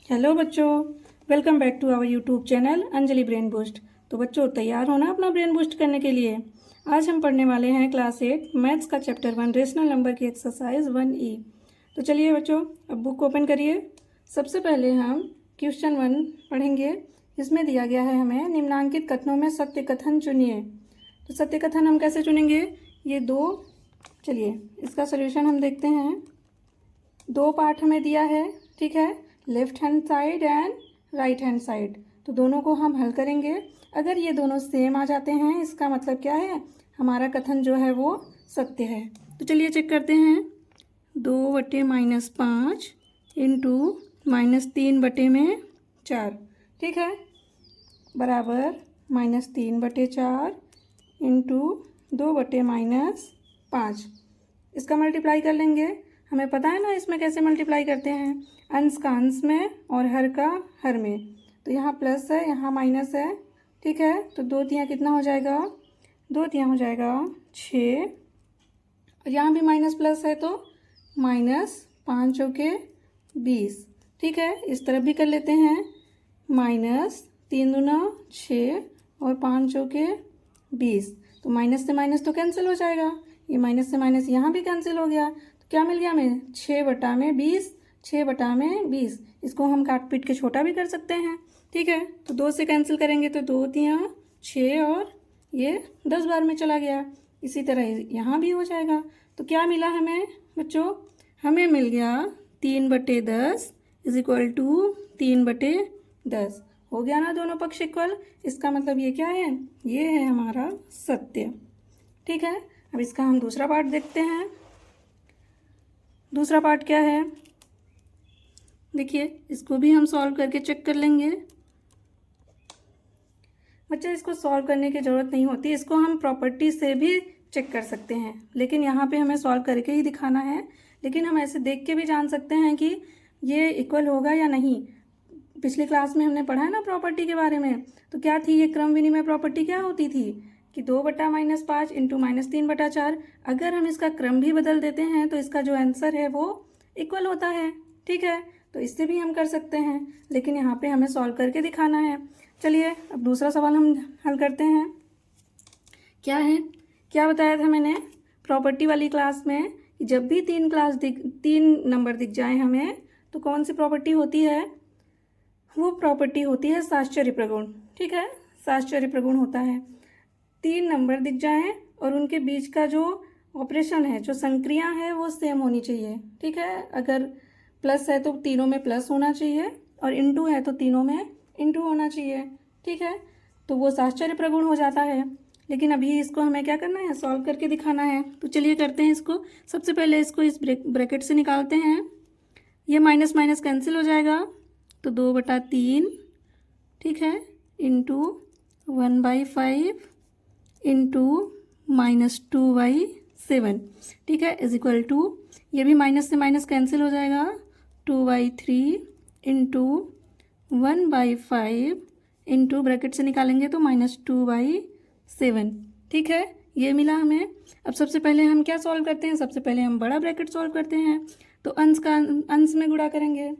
Hello बच्चों, welcome back to our YouTube channel Anjali brain boost. तो बच्चों तैयार हो ना अपना ब्रेन बूस्ट करने के लिए। आज हम पढ़ने वाले हैं क्लास 8 मैथ्स का चैप्टर 1 रेशनल नंबर की एक्सरसाइज 1E। तो चलिए बच्चों, अब बुक ओपन करिए। सबसे पहले हम क्वेश्चन 1 पढ़ेंगे। इसमें दिया गया है हमें निम्नांकित कथनों में सत्य कथन चुनिए। तो सत्य कथन हम कैसे चुनेंगे? ये दो, चलिए इसका सोल्यूशन हम देखते हैं। दो पार्ट हमें दिया है, ठीक है, left hand side and right hand side. तो दोनों को हम हल करेंगे। अगर ये दोनों सेम आ जाते हैं इसका मतलब क्या है, हमारा कथन जो है वो सत्य है। तो चलिए चेक करते हैं। 2/-5 इंटू -3/4, ठीक है, बराबर -3/4 इंटू 2/-5। इसका मल्टीप्लाई कर लेंगे। हमें पता है ना इसमें कैसे मल्टीप्लाई करते हैं, अंश का अंश में और हर का हर में। तो यहाँ प्लस है, यहाँ माइनस है, ठीक है। तो 2 तियाँ कितना हो जाएगा? 2 तियाँ हो जाएगा 6, और यहाँ भी माइनस प्लस है तो -5 चौके 20, ठीक है। इस तरफ भी कर लेते हैं, -3 दूना 6 और 5 चौके 20। तो माइनस से माइनस तो कैंसिल हो जाएगा, ये माइनस से माइनस यहाँ भी कैंसिल हो गया। तो क्या मिल गया हमें? 6/20, 6/20। इसको हम काट पीट के छोटा भी कर सकते हैं, ठीक है। तो 2 से कैंसिल करेंगे तो 2 तियाँ 6 और ये 10 बार में चला गया। इसी तरह यहाँ भी हो जाएगा। तो क्या मिला हमें बच्चों? हमें मिल गया 3/10 इज इक्वल टू 3/10। हो गया ना दोनों पक्ष इक्वल। इसका मतलब ये क्या है? ये है हमारा सत्य, ठीक है। अब इसका हम दूसरा पार्ट देखते हैं। दूसरा पार्ट क्या है? देखिए इसको भी हम सॉल्व करके चेक कर लेंगे। बच्चे इसको सॉल्व करने की ज़रूरत नहीं होती, इसको हम प्रॉपर्टी से भी चेक कर सकते हैं, लेकिन यहाँ पे हमें सॉल्व करके ही दिखाना है। लेकिन हम ऐसे देख के भी जान सकते हैं कि ये इक्वल होगा या नहीं। पिछली क्लास में हमने पढ़ा है ना प्रॉपर्टी के बारे में। तो क्या थी ये क्रम विनिमय प्रॉपर्टी? क्या होती थी कि 2/-5 इंटू -3/4। अगर हम इसका क्रम भी बदल देते हैं तो इसका जो आंसर है वो इक्वल होता है, ठीक है। तो इससे भी हम कर सकते हैं, लेकिन यहाँ पे हमें सॉल्व करके दिखाना है। चलिए अब दूसरा सवाल हम हल करते हैं। क्या है, क्या बताया था मैंने प्रॉपर्टी वाली क्लास में कि जब भी 3 नंबर दिख जाए हमें तो कौन सी प्रॉपर्टी होती है? वो प्रॉपर्टी होती है साहचर्य प्रगुण, ठीक है। साहचर्य प्रगुण होता है 3 नंबर दिख जाएं और उनके बीच का जो ऑपरेशन है, जो संक्रिया है वो सेम होनी चाहिए, ठीक है। अगर प्लस है तो तीनों में प्लस होना चाहिए, और इंटू है तो तीनों में इंटू होना चाहिए, ठीक है। तो वो साहचर्य प्रगुण हो जाता है। लेकिन अभी इसको हमें क्या करना है? सॉल्व करके दिखाना है। तो चलिए करते हैं इसको। सबसे पहले इसको इस ब्रैकेट से निकालते हैं। ये माइनस माइनस कैंसिल हो जाएगा, तो 2/3, ठीक है, इंटू 1/5 इंटू -2/7, ठीक है, इज इक्वल टू, ये भी माइनस से माइनस कैंसिल हो जाएगा, 2/3 इंटू 1/5 इंटू ब्रैकेट से निकालेंगे तो -2/7, ठीक है। ये मिला हमें। अब सबसे पहले हम क्या सॉल्व करते हैं? सबसे पहले हम बड़ा ब्रैकेट सॉल्व करते हैं। तो अंश का अंश में गुणा करेंगे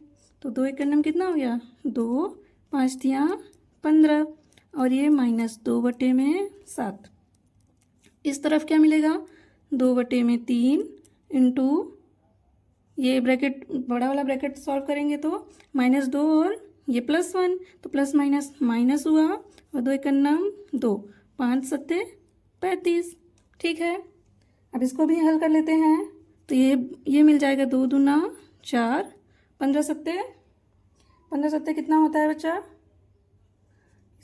तो 2 एक नम कितना हो गया? 2, 5 तियाँ 15, और ये -2/7। इस तरफ क्या मिलेगा? 2/3 इंटू, ये ब्रैकेट बड़ा वाला ब्रैकेट सॉल्व करेंगे तो -2 और ये +1, तो प्लस माइनस माइनस हुआ, और 2 एक नम 2, 5 सत्ते 35, ठीक है। अब इसको भी हल कर लेते हैं। तो ये मिल जाएगा 2 दूना 4, 15 सत्ते कितना होता है बच्चा?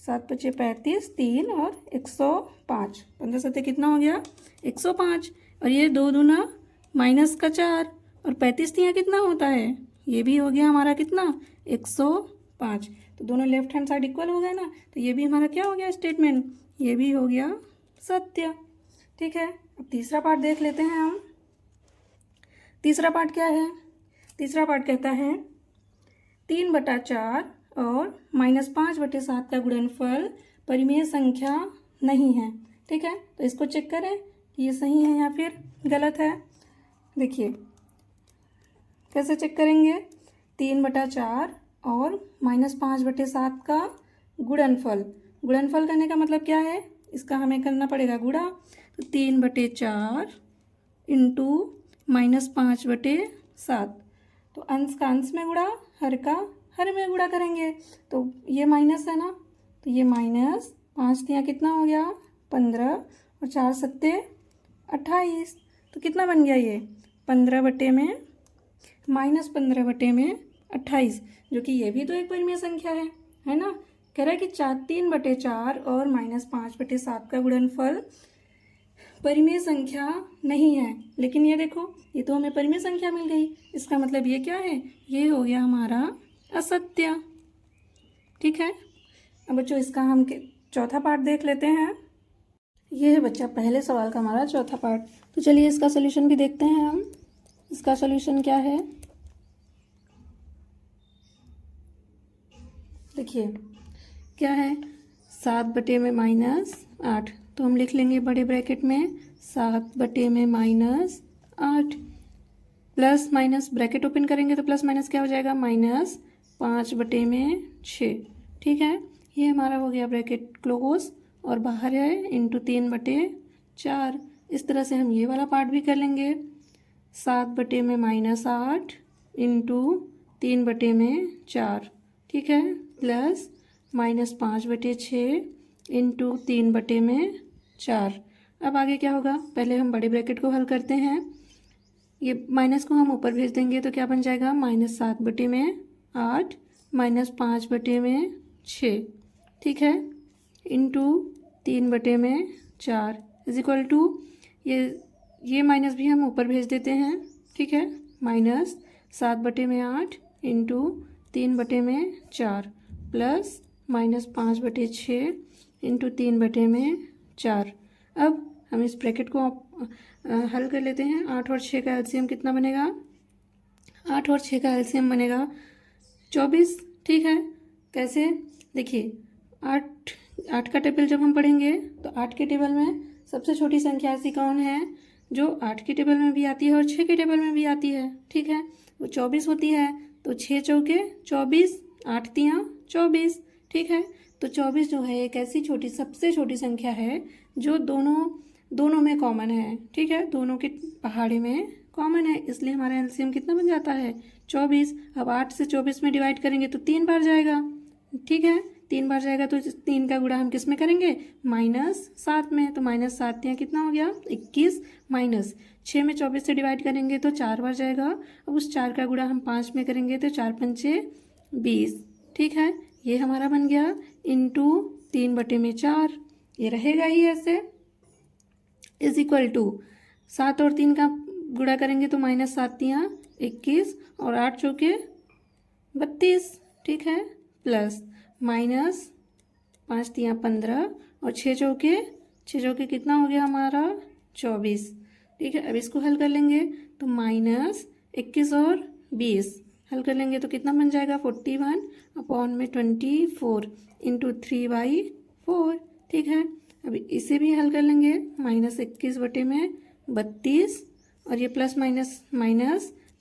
7×5 = 35, 3 और 105। 15 सत्ते कितना हो गया? 105। और ये 2 दूना -4 और 35 तियाँ कितना होता है? ये भी हो गया हमारा कितना? 105। तो दोनों लेफ्ट हैंड साइड इक्वल हो गए ना। तो ये भी हमारा क्या हो गया स्टेटमेंट? ये भी हो गया सत्य, ठीक है। अब तीसरा पार्ट देख लेते हैं हम। तीसरा पार्ट क्या है? तीसरा पार्ट कहता है 3/4 और -5/7 का गुणनफल परिमेय संख्या नहीं है, ठीक है। तो इसको चेक करें कि ये सही है या फिर गलत है। देखिए कैसे चेक करेंगे। 3/4 और -5/7 का गुणनफल। गुणनफल करने का मतलब क्या है, इसका हमें करना पड़ेगा गुणा। तो 3/4 इंटू -5/7। तो अंश का अंश में गुणा, हर का हर में गुणा करेंगे। तो ये माइनस है ना, तो ये माइनस 5 तिया कितना हो गया 15 और 4 सत्ते 28। तो कितना बन गया ये 15/-15/28, जो कि ये भी तो एक परिमेय संख्या है ना। कह रहा है कि 3/4 और -5/7 का गुणनफल परिमेय संख्या नहीं है। लेकिन ये देखो, ये तो हमें परिमेय संख्या मिल गई, इसका मतलब ये क्या है, ये हो गया हमारा असत्य। ठीक है। अब बच्चों इसका हम चौथा पार्ट देख लेते हैं। ये है बच्चा पहले सवाल का हमारा चौथा पार्ट। तो चलिए इसका सॉल्यूशन भी देखते हैं हम। इसका सॉल्यूशन क्या है, देखिए क्या है, 7/-8। तो हम लिख लेंगे बड़े ब्रैकेट में 7/-8, प्लस माइनस ब्रैकेट ओपन करेंगे तो प्लस माइनस क्या हो जाएगा, -5/6। ठीक है, ये हमारा हो गया ब्रैकेट क्लोज, और बाहर है इंटू 3/4। इस तरह से हम ये वाला पार्ट भी कर लेंगे, 7/-8 इंटू 3/4। ठीक है, प्लस -5/6 इंटू 3/4। अब आगे क्या होगा, पहले हम बड़े ब्रैकेट को हल करते हैं। ये माइनस को हम ऊपर भेज देंगे तो क्या बन जाएगा, -7/8 -5/6। ठीक है, इंटू 3/4 इज इक्वल टू, ये माइनस भी हम ऊपर भेज देते हैं। ठीक है, -7/8 इंटू 3/4 प्लस -5/6 इंटू 3/4। अब हम इस ब्रैकेट को हल कर लेते हैं। 8 और 6 का एलसीएम कितना बनेगा, 8 और 6 का एलसीएम बनेगा 24। ठीक है, कैसे, देखिए 8 का टेबल जब हम पढ़ेंगे तो 8 के टेबल में सबसे छोटी संख्या ऐसी कौन है जो 8 के टेबल में भी आती है और 6 के टेबल में भी आती है। ठीक है, वो 24 होती है। तो 6 चौके 24, 8 तिया 24। ठीक है, तो 24 जो है एक ऐसी छोटी, सबसे छोटी संख्या है जो दोनों में कॉमन है। ठीक है, दोनों के पहाड़े में कॉमन है, इसलिए हमारा एलसीएम कितना बन जाता है 24। अब 8 से 24 में डिवाइड करेंगे तो 3 बार जाएगा। ठीक है, 3 बार जाएगा तो 3 का गुणा हम किस में करेंगे, -7 में। तो -7 यहाँ कितना हो गया 21, माइनस 6 में 24 से डिवाइड करेंगे तो 4 बार जाएगा। अब उस 4 का गुणा हम 5 में करेंगे तो 4 पंचे 20। ठीक है, ये हमारा बन गया इंटू 3/4। ये रहेगा ही ऐसे, इज इक्वल टू 7 और 3 का गुणा करेंगे तो -7 यहाँ 21 और 8 चौके 32। ठीक है, प्लस -5 तिया 15 और 6 चौके कितना हो गया हमारा 24। ठीक है, अब इसको हल कर लेंगे तो -21 और 20 हल कर लेंगे तो कितना बन जाएगा 41/24 इंटू 3/4। ठीक है, अब इसे भी हल कर लेंगे, -21/32 और ये प्लस माइनस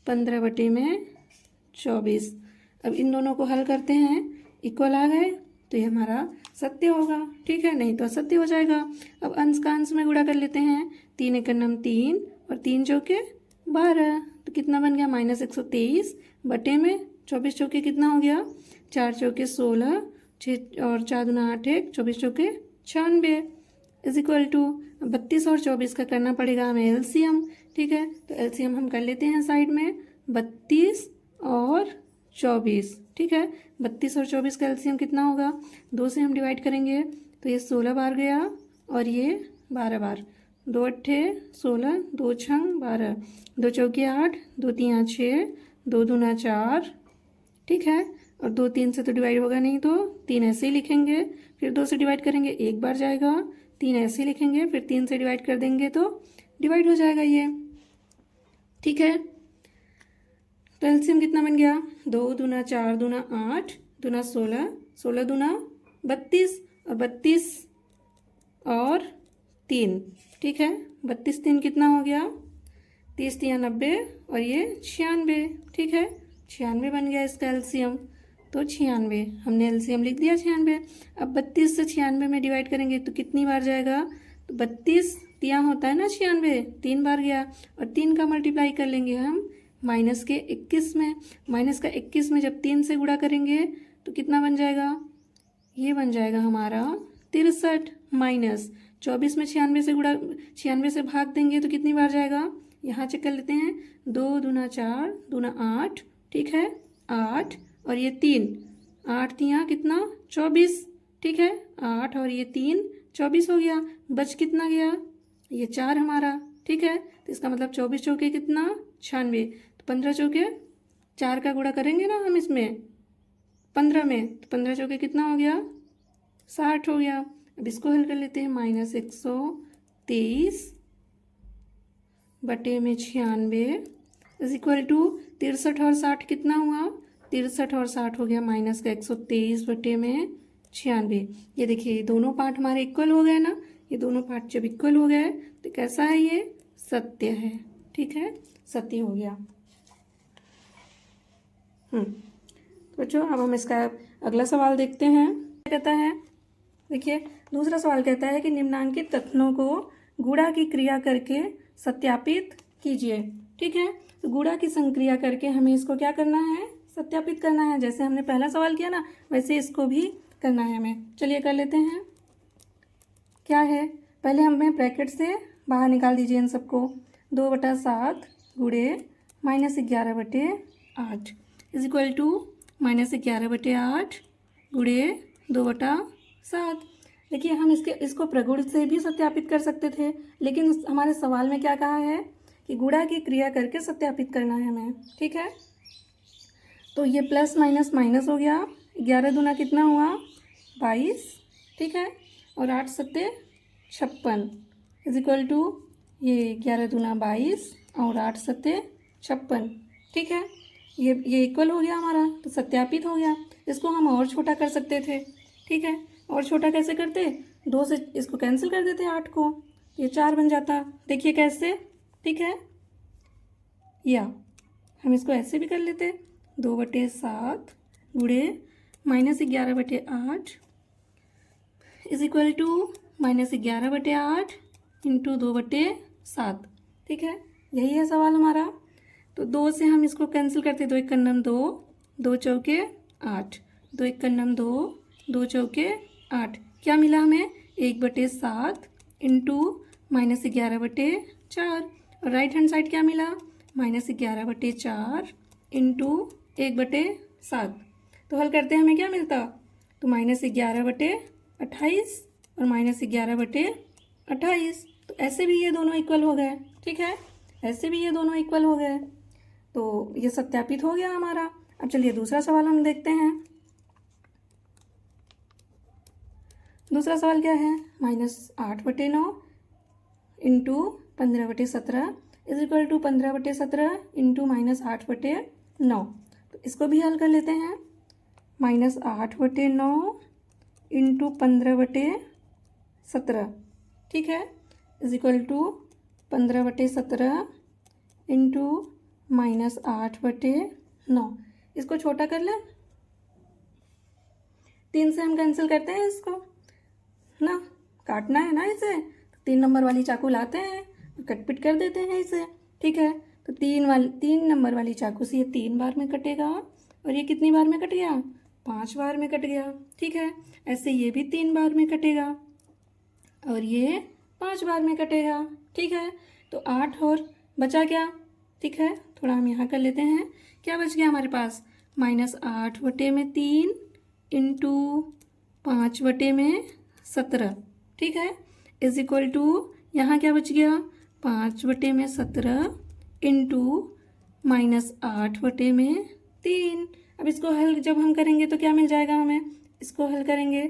15/24। अब इन दोनों को हल करते हैं, इक्वल आ गए तो ये हमारा सत्य होगा। ठीक है, नहीं तो असत्य हो जाएगा। अब अंश का अंश में गुणा कर लेते हैं, 3 एकड़ 3 और 3 चौके 12। तो कितना बन गया -123 बटे में 24 चौके कितना हो गया 4 चौके 16, 6 और 4 दूना 8 1, 24 चौके 96 इज इक्वल टू 32 और 24 का करना पड़ेगा हमें एलसीएम। ठीक है, तो एलसीएम हम कर लेते हैं साइड में, 32 और 24। ठीक है, 32 और 24 का एलसीएम कितना होगा, 2 से हम डिवाइड करेंगे तो ये 16 बार गया और ये 12 बार। 2 अट्ठे 16, 2 छंग 12, 2 चौके 8, 2 तिया 6, 2 दूना 4। ठीक है, और 2 3 से तो डिवाइड होगा नहीं तो 3 ऐसे ही लिखेंगे, फिर 2 से डिवाइड करेंगे 1 बार जाएगा, 3 ऐसे ही लिखेंगे, फिर 3 से डिवाइड कर देंगे तो डिवाइड हो जाएगा ये। ठीक है, तो एलसीएम कितना बन गया, 2 दूना 4 दूना 8 दूना 16, 16 दूना 32 और 32 और 3। ठीक है, 32 3 कितना हो गया 30 3 90 और ये 96। ठीक है, 96 बन गया इसका एलसीएम। तो 96, हमने एलसीएम लिख दिया 96। अब 32 से 96 में डिवाइड करेंगे तो कितनी बार जाएगा, तो 32 तिया होता है ना 96, 3 बार गया, और 3 का मल्टीप्लाई कर लेंगे हम माइनस के 21 में। माइनस का 21 में जब 3 से गुणा करेंगे तो कितना बन जाएगा, ये बन जाएगा हमारा 63, माइनस 24 में 96 से गुणा 96 से भाग देंगे तो कितनी बार जाएगा, यहाँ चेक कर लेते हैं, 2 दूना 4 दूना 8, ठीक है 8, और ये 3, 8 तिया कितना 24, ठीक है 8 और ये 3 24 हो गया। बच कितना गया, ये 4 हमारा, ठीक है। तो इसका मतलब 24 चौके कितना 96, तो 15 चौके 4 का गुणा करेंगे ना हम इसमें 15 में, तो 15 चौके कितना हो गया 60 हो गया। अब इसको हल कर लेते हैं, -123 बटे में 96 इज इक्वल टू 63 और 60 कितना हुआ, 63 और 60 हो गया माइनस का 123 बटे में 96। ये देखिए दोनों पार्ट हमारे इक्वल हो गए ना, ये दोनों पार्ट जब इक्वल हो गए तो कैसा है, ये सत्य है, ठीक है सत्य हो गया। तो बच्चों अब हम इसका अगला सवाल देखते हैं, क्या कहता है। देखिए दूसरा सवाल कहता है कि निम्नांकित कथनों को गुणा की क्रिया करके सत्यापित कीजिए, ठीक है। तो गुणा की संक्रिया करके हमें इसको क्या करना है, सत्यापित करना है। जैसे हमने पहला सवाल किया ना वैसे इसको भी करना है हमें। चलिए कर लेते हैं। क्या है, पहले हमें ब्रैकेट से बाहर निकाल दीजिए इन सबको। 2/7 गुणे -11/8 इज इक्वल टू -11/8 गुणे 2/7। देखिए हम इसको प्रगुण से भी सत्यापित कर सकते थे, लेकिन हमारे सवाल में क्या कहा है कि गुणा की क्रिया करके सत्यापित करना है हमें, ठीक है। तो ये प्लस माइनस माइनस हो गया, 11 दूना कितना हुआ 22, ठीक है, और 8 सत्ते 56 इज इक्वल टू ये 11 दूना 22 और 8 सत्ते 56, ठीक है। ये इक्वल हो गया हमारा, तो सत्यापित हो गया। इसको हम और छोटा कर सकते थे, ठीक है। और छोटा कैसे करते, 2 से इसको कैंसिल कर देते 8 को, ये 4 बन जाता। देखिए कैसे, ठीक है, या हम इसको ऐसे भी कर लेते, 2/7 गुणे -11/8 इज इक्वल टू -11/8 इंटू 2/7, ठीक है। यही है सवाल हमारा। तो 2 से हम इसको कैंसिल करते, 2 1 नम 2, 2 चौके 8, 2 1 नम 2, 2 चौके 8, क्या मिला हमें 1/7 इंटू -11/4, और राइट हैंड साइड क्या मिला -11/4 इंटू 1/7। तो हल करते हैं हमें क्या मिलता, तो -11/28 और -11/28। तो ऐसे भी ये दोनों इक्वल हो गए, ठीक है, ऐसे भी ये दोनों इक्वल हो गए। तो ये सत्यापित हो गया हमारा। अब चलिए दूसरा सवाल हम देखते हैं। दूसरा सवाल क्या है, -8/9 into 15/17 is equal to 15/17 into -8/9। तो इसको भी हल कर लेते हैं, -8/9 इंटू 15/17, ठीक है, इज इक्वल टू 15/17 इंटू -8/9। इसको छोटा कर लें, 3 से हम कैंसिल करते हैं इसको ना, काटना है ना इसे, तो 3 नंबर वाली चाकू लाते हैं, कटपिट कर देते हैं इसे, ठीक है। तो 3 नंबर वाली चाकू से ये 3 बार में कटेगा, और ये कितनी बार में कट गया 5 बार में कट गया, ठीक है। ऐसे ये भी 3 बार में कटेगा और ये 5 बार में कटेगा, ठीक है। तो 8 और बचा क्या, ठीक है, थोड़ा हम यहाँ कर लेते हैं। क्या बच गया हमारे पास, -8/3 इंटू 5/17, ठीक है, इज इक्वल टू यहाँ क्या बच गया 5/17 इंटू -8/3। अब इसको हल जब हम करेंगे तो क्या मिल जाएगा हमें, इसको हल करेंगे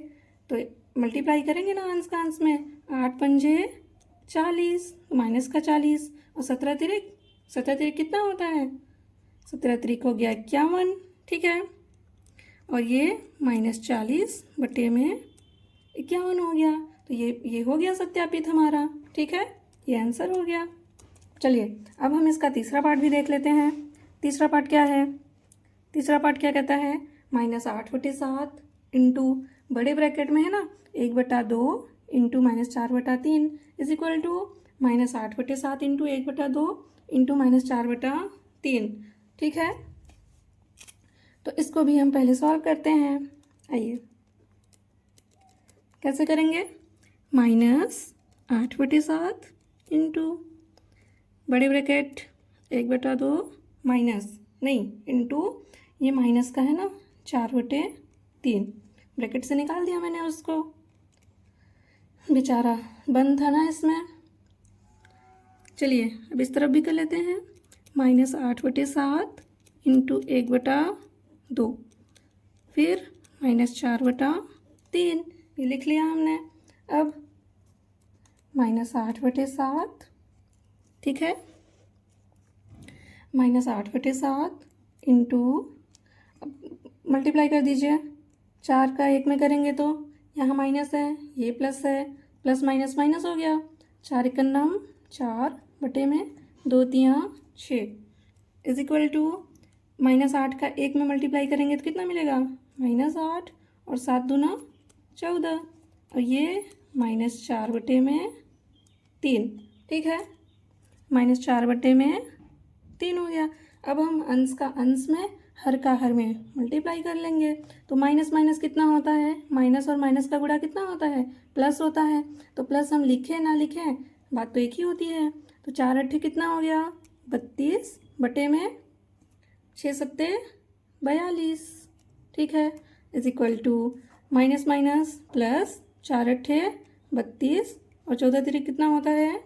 तो मल्टीप्लाई करेंगे ना अंश का अंश में, 8 पंजे 40, माइनस का 40 और 17 तिरिक कितना होता है, 17 तिरिक हो गया 51, ठीक है, और ये -40 बटे में 51 हो गया। तो ये हो गया सत्यापित हमारा, ठीक है, ये आंसर हो गया। चलिए अब हम इसका तीसरा पार्ट भी देख लेते हैं। तीसरा पार्ट क्या है, तीसरा पार्ट क्या कहता है, -8/7 इंटू बड़े ब्रैकेट में है ना 1/2 into -4/3 is equal to -8/7 into 1/2 into -4/3। ठीक है, तो इसको भी हम पहले सॉल्व करते हैं। आइए कैसे करेंगे, -8/7 इंटू बड़े ब्रैकेट 1/2 माइनस नहीं इंटू ये माइनस का है ना 4/3 ब्रैकेट से निकाल दिया मैंने उसको, बेचारा बंद था ना इसमें। चलिए अब इस तरफ भी कर लेते हैं, -8/7 इंटू 1/2 फिर -4/3 ये लिख लिया हमने। अब -8/7 ठीक है, -8/7 इंटू मल्टीप्लाई कर दीजिए, 4 का 1 में करेंगे तो यहाँ माइनस है, ये प्लस है, प्लस माइनस माइनस हो गया, 4 × 9 4 में 2 × 3 6 इज इक्वल टू -8 का 1 में मल्टीप्लाई करेंगे तो कितना मिलेगा, -8 और 7 दूना 14 और ये -4/3। ठीक है, -4/3 हो गया। अब हम अंश का अंश में हर का हर में मल्टीप्लाई कर लेंगे तो माइनस माइनस कितना होता है, माइनस और माइनस का गुणा कितना होता है, प्लस होता है। तो प्लस हम लिखें ना लिखें बात तो एक ही होती है। तो 4/8 कितना हो गया, 32/6×7=42। ठीक है, is equal to minus minus plus 4/8 32 और 14×3 कितना होता है,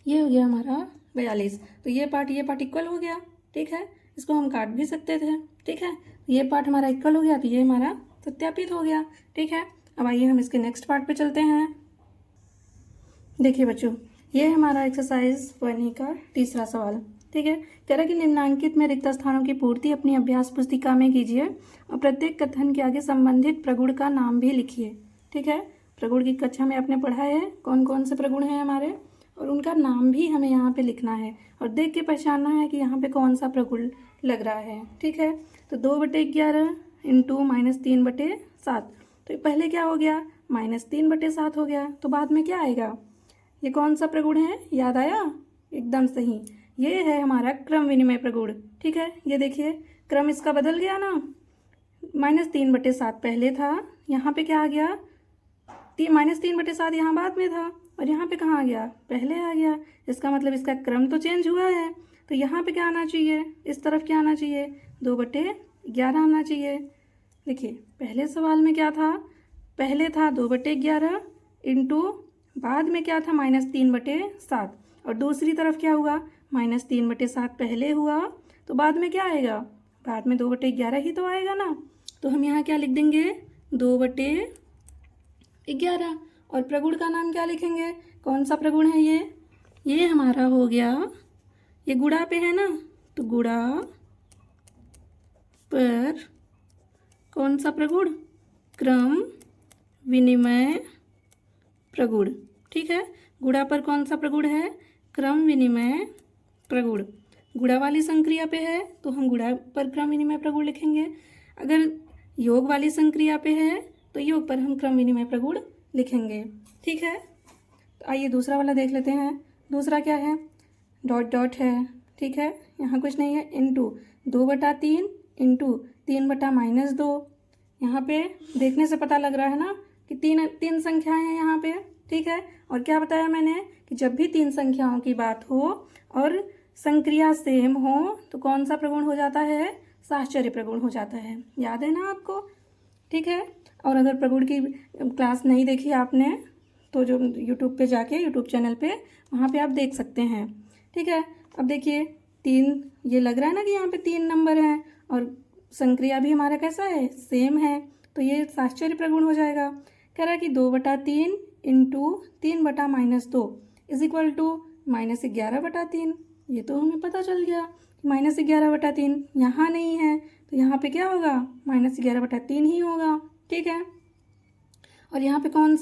ये हो गया हमारा 42। तो ये पार्ट इक्वल हो गया। ठीक है, इसको हम काट भी सकते थे। ठीक है, ये पार्ट हमारा इक्वल हो गया तो ये हमारा सत्यापित हो गया। ठीक है, अब आइए हम इसके नेक्स्ट पार्ट पे चलते हैं। देखिए बच्चों, ये हमारा एक्सरसाइज 1 का तीसरा सवाल। ठीक है, कह रहा है कि निम्नांकित में रिक्त स्थानों की पूर्ति अपनी अभ्यास पुस्तिका में कीजिए और प्रत्येक कथन के आगे संबंधित प्रगुण का नाम भी लिखिए। ठीक है, प्रगुण की कक्षा में आपने पढ़ा है कौन कौन से प्रगुण हैं हमारे, और उनका नाम भी हमें यहाँ पे लिखना है और देख के पहचानना है कि यहाँ पे कौन सा प्रगुण लग रहा है। ठीक है, तो 2/11 इंटू -3/7, तो पहले क्या हो गया, -3/7 हो गया। तो बाद में क्या आएगा, ये कौन सा प्रगुण है, याद आया, एकदम सही, ये है हमारा क्रम विनिमय प्रगुण। ठीक है, ये देखिए क्रम इसका बदल गया ना, -3/7 पहले था, यहाँ पे क्या आ गया, -3/7 यहाँ बाद में था और यहाँ पे कहाँ आ गया, पहले आ गया। इसका मतलब इसका क्रम तो चेंज हुआ है। तो यहाँ पे क्या आना चाहिए, इस तरफ क्या आना चाहिए, 2/11 आना चाहिए। देखिए पहले सवाल में क्या था, पहले था 2/11 इंटू बाद में क्या था -3/7 और दूसरी तरफ क्या हुआ, -3/7 पहले हुआ तो बाद में क्या आएगा, बाद में 2/11 ही तो आएगा ना। तो हम यहाँ क्या लिख देंगे, 2/11 और प्रगुण का नाम क्या लिखेंगे, कौन सा प्रगुण है ये हमारा हो गया, ये गुणा पे है ना, तो गुणा पर कौन सा प्रगुण, क्रम विनिमय प्रगुण। ठीक है, गुणा पर कौन सा प्रगुण है, क्रम विनिमय प्रगुण। गुणा वाली संक्रिया पे है तो हम गुणा पर क्रम विनिमय प्रगुण लिखेंगे, अगर योग वाली संक्रिया पे है तो योग पर हम क्रम विनिमय प्रगुण लिखेंगे। ठीक है, तो आइए दूसरा वाला देख लेते हैं। दूसरा क्या है, डॉट डॉट है। ठीक है, यहाँ कुछ नहीं है, इंटू 2/3 इंटू 3/-2। यहाँ पे देखने से पता लग रहा है ना कि तीन संख्याएं हैं यहाँ पे। ठीक है, और क्या बताया मैंने कि जब भी 3 संख्याओं की बात हो और संक्रिया सेम हो तो कौन सा प्रगुण हो जाता है, साहचर्य प्रगुण हो जाता है। याद है ना आपको। ठीक है, और अगर प्रगुण की क्लास नहीं देखी आपने तो जो यूट्यूब पे जाके यूट्यूब चैनल पे वहाँ पे आप देख सकते हैं। ठीक है, अब देखिए 3, ये लग रहा है ना कि यहाँ पे 3 नंबर हैं और संक्रिया भी हमारा कैसा है, सेम है, तो ये साहचर्य प्रगुण हो जाएगा। कह रहा है कि 2/3 इंटू 3/-2 इज इक्वल टू -11/3। ये तो हमें पता चल गया कि -11/3 यहाँ नहीं है तो यहाँ पे क्या होगा, -11/3 ही होगा। ठीक है, और यहाँ पे कौन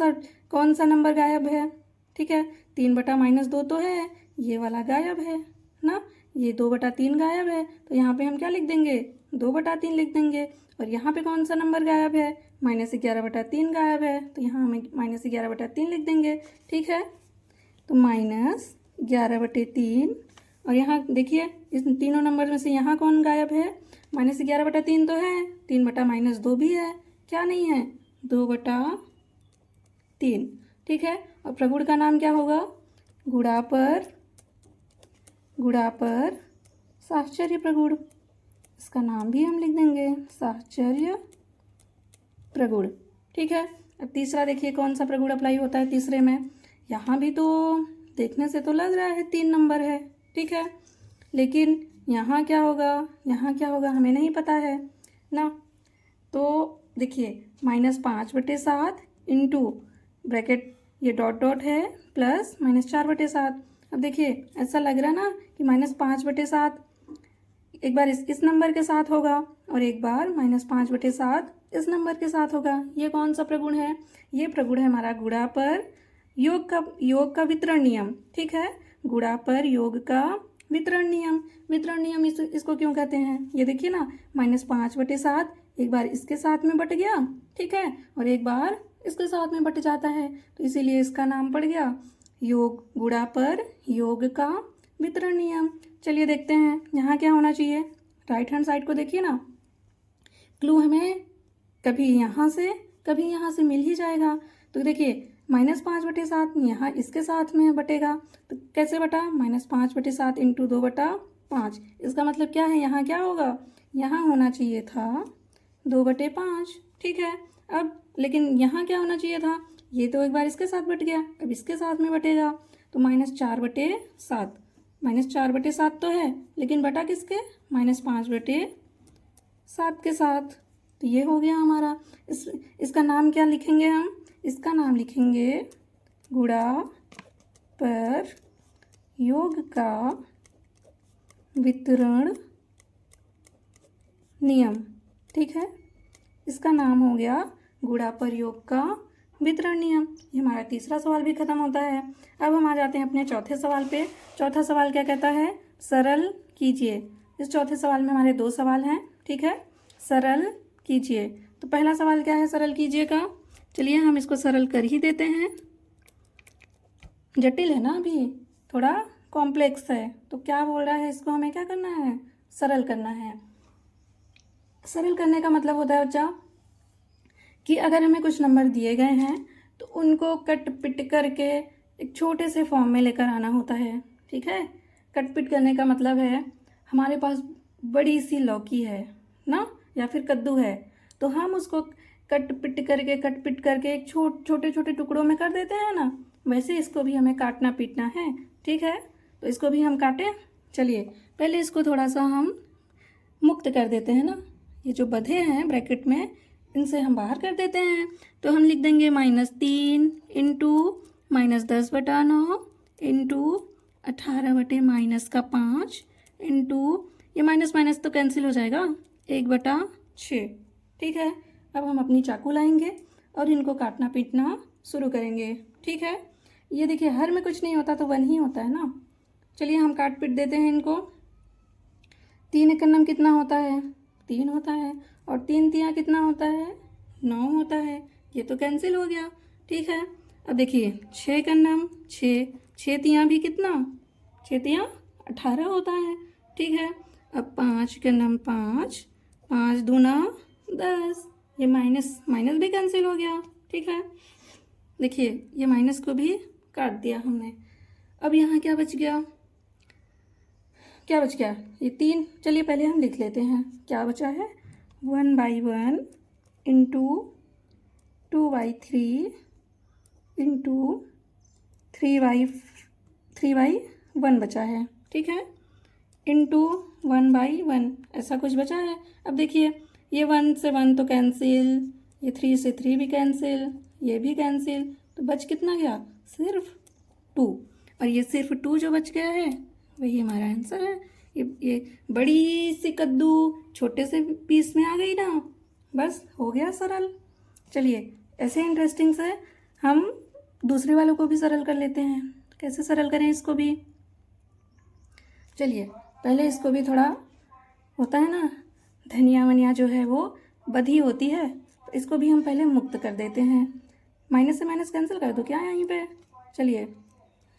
सा नंबर गायब है, ठीक है, 3/-2 तो है, ये वाला गायब है ना, ये 2/3 गायब है, तो यहाँ पे हम क्या लिख देंगे, 2/3 लिख देंगे। और यहाँ पे कौन सा नंबर गायब है, -11/3 गायब है, तो यहाँ हमें -11/3 लिख देंगे। ठीक है, तो -11/3। और यहाँ देखिए इस तीनों नंबर में से यहाँ कौन गायब है, -11/3 तो है, 3 बटा -2 भी है, क्या नहीं है, 2/3। ठीक है, और प्रगुण का नाम क्या होगा, गुणा पर साहचर्य प्रगुण, इसका नाम भी हम लिख देंगे साहचर्य प्रगुण। ठीक है, अब तीसरा देखिए कौन सा प्रगुण अप्लाई होता है तीसरे में। यहाँ भी तो देखने से तो लग रहा है 3 नंबर है, ठीक है, लेकिन यहाँ क्या होगा, हमें नहीं पता है ना। तो देखिए -5/7 इंटू ब्रैकेट ये डॉट है प्लस -4/7। अब देखिए ऐसा लग रहा ना कि -5/7 एक बार इस नंबर के साथ होगा और एक बार -5/7 इस नंबर के साथ होगा। ये कौन सा प्रगुण है, ये प्रगुण है हमारा गुणा पर योग का वितरण नियम। ठीक है, गुणा पर योग का वितरण नियम इसको क्यों कहते हैं, ये देखिए ना -5/7 एक बार इसके साथ में बट गया, ठीक है, और एक बार इसके साथ में बट जाता है, तो इसीलिए इसका नाम पड़ गया योग, गुणा पर योग का वितरण नियम। चलिए देखते हैं यहाँ क्या होना चाहिए, राइट हैंड साइड को देखिए ना, क्लू हमें कभी यहाँ से मिल ही जाएगा। तो देखिए -5/7 यहाँ इसके साथ में बटेगा, तो कैसे बटा, -5/7 इंटू 2/5। इसका मतलब क्या है, यहाँ क्या होगा, यहाँ होना चाहिए था 2/5। ठीक है, अब लेकिन यहाँ क्या होना चाहिए था, ये तो एक बार इसके साथ बट गया, अब इसके साथ में बटेगा, तो -4/7। -4/7 तो है, लेकिन बटा किसके, -5/7 के साथ। तो ये हो गया हमारा। इसका नाम क्या लिखेंगे हम, इसका नाम लिखेंगे गुणा पर योग का वितरण नियम। ठीक है, इसका नाम हो गया गुणा पर योग का वितरण नियम। ये हमारा तीसरा सवाल भी खत्म होता है। अब हम आ जाते हैं अपने चौथे सवाल पे। चौथा सवाल क्या कहता है, सरल कीजिए। इस चौथे सवाल में हमारे 2 सवाल हैं, ठीक है, सरल कीजिए। तो पहला सवाल क्या है सरल कीजिए का, चलिए हम इसको सरल कर ही देते हैं। जटिल है ना, अभी थोड़ा कॉम्प्लेक्स है, तो क्या बोल रहा है, इसको हमें क्या करना है, सरल करना है। सरल करने का मतलब होता है बच्चा कि अगर हमें कुछ नंबर दिए गए हैं तो उनको कट पिट करके एक छोटे से फॉर्म में लेकर आना होता है। ठीक है, कट पिट करने का मतलब है हमारे पास बड़ी सी लौकी है ना, या फिर कद्दू है, तो हम उसको कट पिट करके एक छोटे छोटे टुकड़ों में कर देते हैं ना, वैसे इसको भी हमें काटना पीटना है। ठीक है, तो इसको भी हम काटें। चलिए पहले इसको थोड़ा सा हम मुक्त कर देते हैं ना, ये जो बधे हैं ब्रैकेट में इनसे हम बाहर कर देते हैं। तो हम लिख देंगे -3 इंटू -10/9 इंटू 18/-5 इंटू ये माइनस तो कैंसिल हो जाएगा 1/6। ठीक है, अब हम अपनी चाकू लाएंगे और इनको काटना पीटना शुरू करेंगे। ठीक है, ये देखिए हर में कुछ नहीं होता तो 1 ही होता है ना। चलिए हम काट पीट देते हैं इनको। 3 एकन्नम कितना होता है, 3 होता है, और 3 तियाँ कितना होता है, 9 होता है, ये तो कैंसिल हो गया। ठीक है, अब देखिए 6 एकन्नम 6 तियाँ भी कितना, 6 तियाँ 18 होता है। ठीक है, अब 5 एकन्नम 5 दूना 10, ये माइनस भी कैंसिल हो गया। ठीक है, देखिए ये माइनस को भी काट दिया हमने। अब यहाँ क्या बच गया, ये 3। चलिए पहले हम लिख लेते हैं क्या बचा है, 1/1 इंटू 2/3 इंटू 3/1 बचा है। ठीक है, इंटू 1/1 ऐसा कुछ बचा है। अब देखिए ये 1 से 1 तो कैंसिल, ये 3 से 3 भी कैंसिल, ये भी कैंसिल, तो बच कितना गया, सिर्फ 2। और ये सिर्फ 2 जो बच गया है वही हमारा आंसर है। ये बड़ी सी कद्दू छोटे से पीस में आ गई ना, बस हो गया सरल। चलिए ऐसे इंटरेस्टिंग से हम दूसरे वालों को भी सरल कर लेते हैं। कैसे सरल करें इसको भी, चलिए पहले इसको भी थोड़ा होता है ना, धनिया वनिया जो है वो बधी होती है, तो इसको भी हम पहले मुक्त कर देते हैं। माइनस से माइनस कैंसिल कर दो क्या यहीं पे। चलिए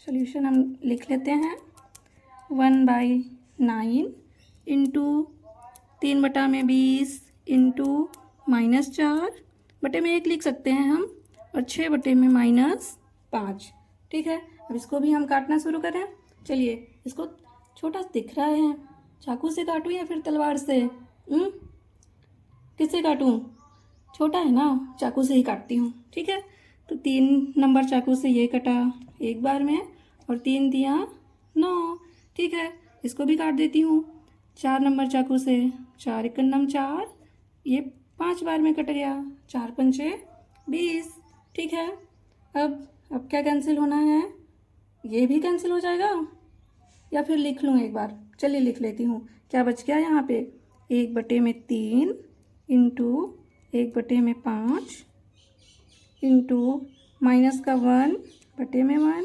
सॉल्यूशन हम लिख लेते हैं। 1/9 इंटू 3/20 इंटू -4 बटे में 1 लिख सकते हैं हम, और 6 बटे में -5। ठीक है, अब इसको भी हम काटना शुरू करें। चलिए, इसको छोटा दिख रहा है, चाकू से काटूं या फिर तलवार से? किससे काटूं? छोटा है ना, चाकू से ही काटती हूँ। ठीक है, तो 3 नंबर चाकू से ये कटा एक बार में, और 3 दिया 9। ठीक है, इसको भी काट देती हूँ 4 नंबर चाकू से। 4 एकन्नम 4, ये 5 बार में कट गया। 4 पंचे 20। ठीक है, अब क्या कैंसिल होना है? ये भी कैंसिल हो जाएगा, या फिर लिख लूँ एक बार? चलिए लिख लेती हूँ। क्या बच गया यहाँ पे? 1/3 इंटू 1/5 इंटू माइनस का 1 बटे में 1,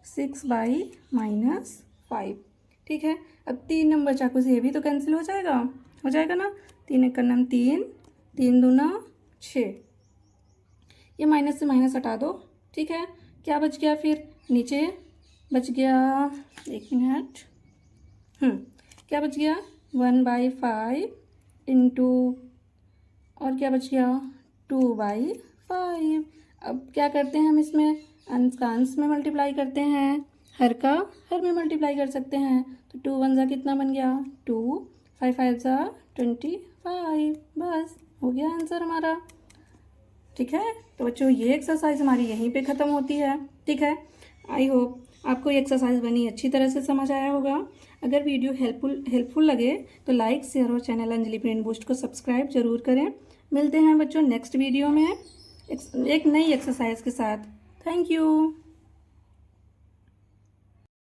6/-5। ठीक है, अब 3 नंबर चाकू से ये भी तो कैंसिल हो जाएगा ना। 3 एकन्नम 3, 3 दूना 6। ये माइनस से माइनस हटा दो। ठीक है, क्या बच गया फिर? नीचे बच गया, 1 मिनट, क्या बच गया? 1/5 इंटू, और क्या बच गया? 2/5। अब क्या करते हैं हम इसमें? अंश का अंश में मल्टीप्लाई करते हैं, हर का हर में मल्टीप्लाई कर सकते हैं। तो 2 1 जा कितना बन गया? 2, 5 5 जा 25। बस हो गया आंसर हमारा। ठीक है, तो बच्चों ये एक्सरसाइज हमारी यहीं पे ख़त्म होती है। ठीक है, आई होप आपको ये एक्सरसाइज बनी अच्छी तरह से समझ आया होगा। अगर वीडियो हेल्पफुल लगे तो लाइक, शेयर और चैनल अंजलि ब्रेन बूस्ट को सब्सक्राइब जरूर करें। मिलते हैं बच्चों नेक्स्ट वीडियो में एक नई एक्सरसाइज के साथ। Thank you.